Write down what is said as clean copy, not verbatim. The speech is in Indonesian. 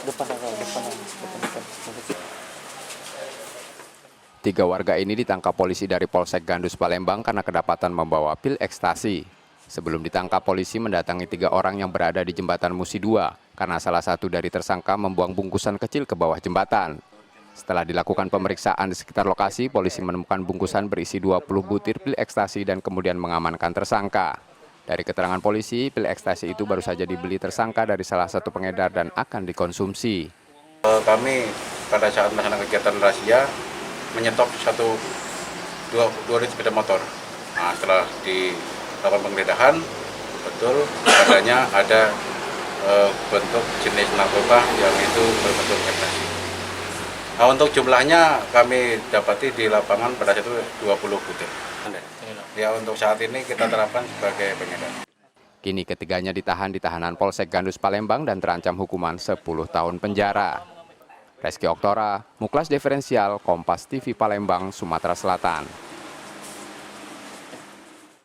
Depan kakak, depan. Tiga warga ini ditangkap polisi dari Polsek Gandus Palembang karena kedapatan membawa pil ekstasi. Sebelum ditangkap, polisi mendatangi 3 orang yang berada di jembatan Musi 2 karena salah satu dari tersangka membuang bungkusan kecil ke bawah jembatan. Setelah dilakukan pemeriksaan di sekitar lokasi, polisi menemukan bungkusan berisi 20 butir pil ekstasi dan kemudian mengamankan tersangka. Dari keterangan polisi, pil ekstasi itu baru saja dibeli tersangka dari salah satu pengedar dan akan dikonsumsi. Kami pada saat melaksanakan kegiatan razia menyetop dua unit sepeda motor. Nah, setelah dilakukan penggeledahan, betul adanya ada bentuk jenis narkoba yang itu berbentuk ekstasi. Nah, untuk jumlahnya kami dapati di lapangan pada saat itu 20 butir. Ya, untuk saat ini kita terapkan sebagai pengedar. Kini ketiganya ditahan di tahanan Polsek Gandus Palembang dan terancam hukuman 10 tahun penjara. Reski Oktora, Muklas Diferensial, Kompas TV Palembang, Sumatera Selatan.